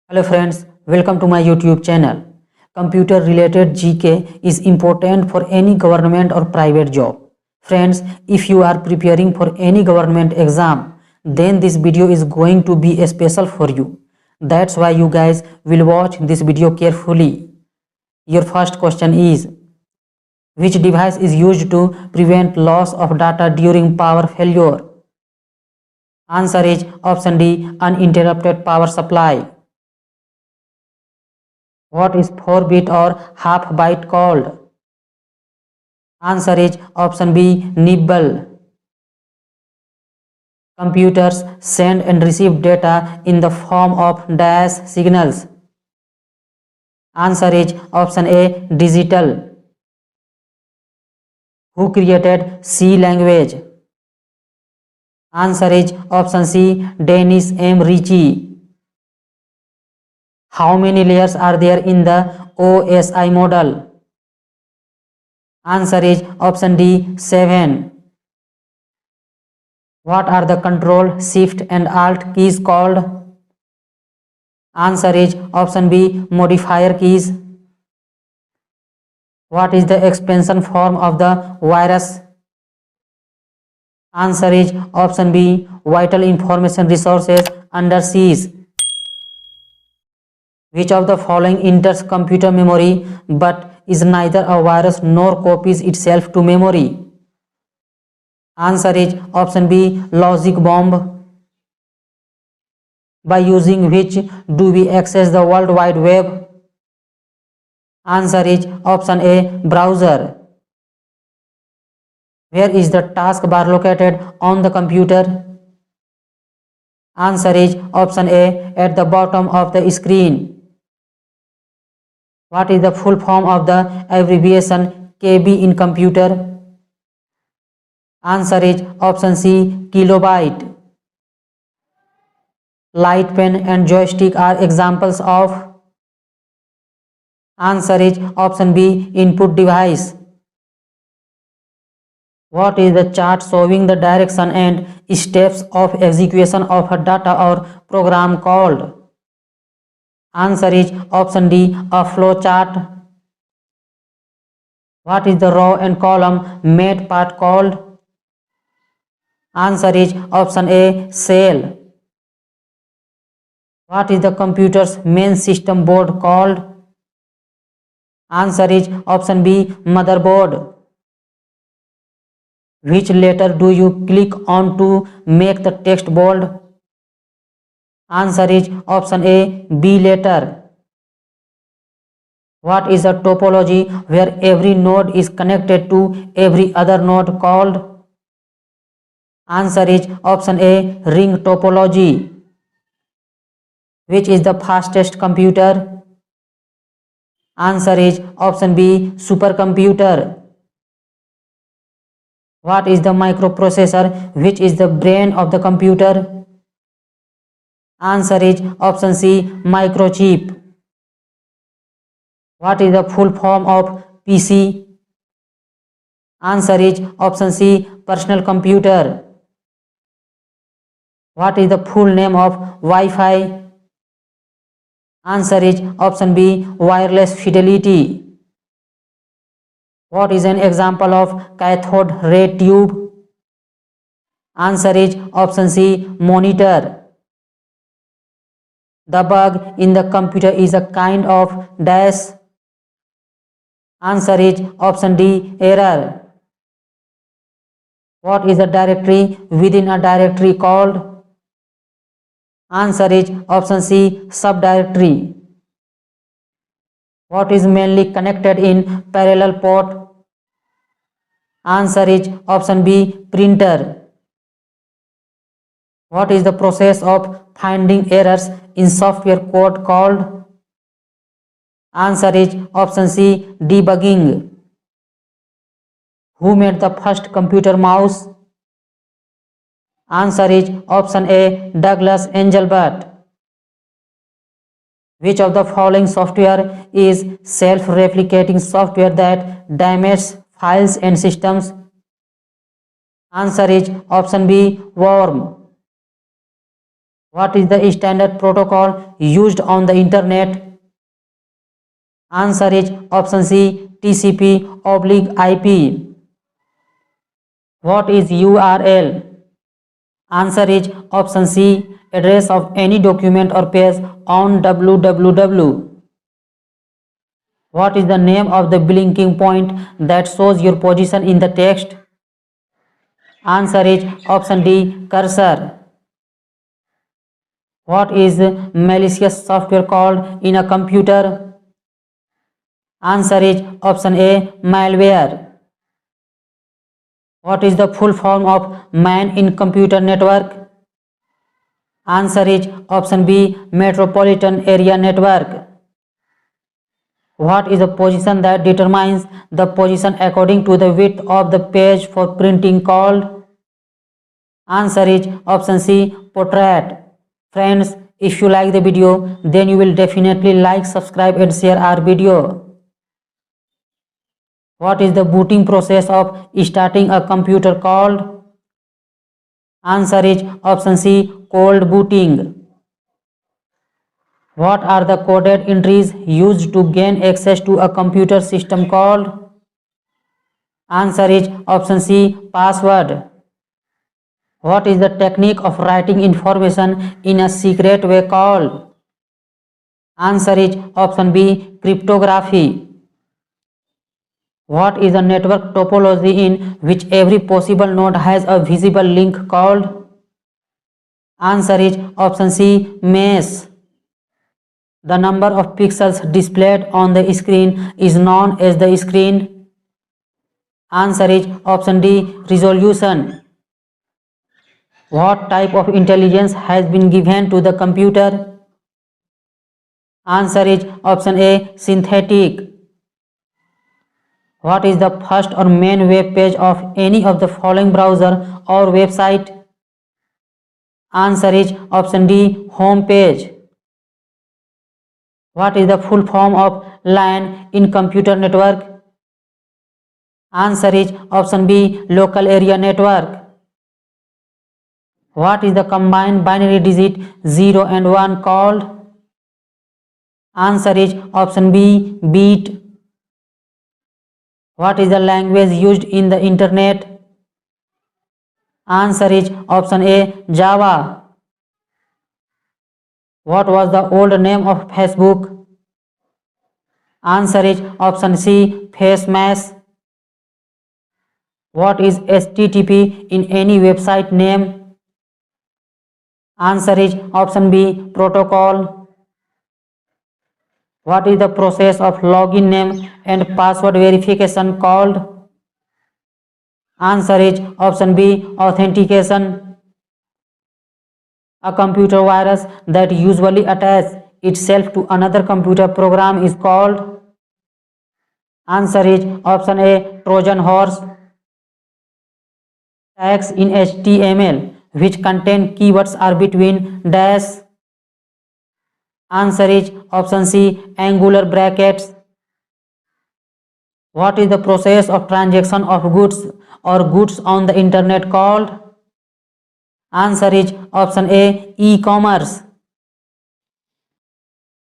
Hello friends, welcome to my YouTube channel. Computer related GK is important for any government or private job. Friends, if you are preparing for any government exam, then this video is going to be special for you. That's why you guys will watch this video carefully. Your first question is, which device is used to prevent loss of data during power failure? Answer is option D, uninterrupted power supply. What is 4-bit or half byte called? Answer is option B, nibble. Computers send and receive data in the form of dash signals. Answer is option A, digital. Who created C language? Answer is option C, Dennis M. Ritchie. How many layers are there in the OSI model? Answer is option D, 7. What are the Control, Shift and Alt keys called? Answer is option B, modifier keys. What is the expansion form of the virus? Answer is option B, vital information resources under siege. Which of the following enters computer memory but is neither a virus nor copies itself to memory? Answer is option B, logic bomb. By using which do we access the World Wide Web? Answer is option A, browser. Where is the taskbar located on the computer? Answer is option A, at the bottom of the screen. What is the full form of the abbreviation KB in computer? Answer is option C, kilobyte. Lightpen and joystick are examples of? Answer is option B, input device. What is the chart showing the direction and steps of execution of a data or program called? Answer is option D, a flow chart. What is the row and column made part called? Answer is option A, cell. What is the computer's main system board called? Answer is option B, motherboard. Which letter do you click on to make the text bold? Answer is option A, B letter. What is a topology where every node is connected to every other node called? Answer is option A, ring topology. Which is the fastest computer? Answer is option B, supercomputer. What is the microprocessor which is the brain of the computer? Answer is option C, microchip. What is the full form of PC? Answer is option C, personal computer. What is the full name of Wi-Fi? Answer is option B, wireless fidelity. What is an example of cathode ray tube? Answer is option C, monitor. The bug in the computer is a kind of dash. Answer is option D, error. What is a directory within a directory called? Answer is option C, subdirectory. What is mainly connected in parallel port? Answer is option B, printer. What is the process of finding errors in software code called? Answer is option C, debugging. Who made the first computer mouse? Answer is option A, Douglas Engelbart. Which of the following software is self-replicating software that damages files and systems? Answer is option B, worm. What is the standard protocol used on the internet? Answer is option C, TCP/IP. What is URL? Answer is option C, address of any document or page on www. What is the name of the blinking point that shows your position in the text? Answer is option D, cursor. What is malicious software called in a computer? Answer is option A, malware. What is the full form of man in computer network? Answer is option B, metropolitan area network. What is the position that determines the position according to the width of the page for printing called? Answer is option C, portrait. Friends, if you like the video, then you will definitely like, subscribe and share our video. What is the booting process of starting a computer called? Answer is option C, cold booting. What are the coded entries used to gain access to a computer system called? Answer is option C, password. What is the technique of writing information in a secret way called? Answer is option B, cryptography. What is a network topology in which every possible node has a visible link called? Answer is option C, mesh. The number of pixels displayed on the screen is known as the screen. Answer is option D, resolution. What type of intelligence has been given to the computer? Answer is option A, synthetic. What is the first or main web page of any of the following browser or website? Answer is option D, home page. What is the full form of LAN in computer network? Answer is option B, local area network. What is the combined binary digit 0 and 1 called? Answer is option B, bit. What is the language used in the internet? Answer is option A, Java. What was the old name of Facebook? Answer is option C, FaceMash. What is HTTP in any website name? Answer is option B, protocol. What is the process of login name and password verification called? Answer is option B, authentication. A computer virus that usually attaches itself to another computer program is called? Answer is option A, Trojan horse. Tags in HTML which contain keywords are between dash. Answer is option C, angular brackets. What is the process of transaction of goods or goods on the internet called? Answer is option A, e-commerce.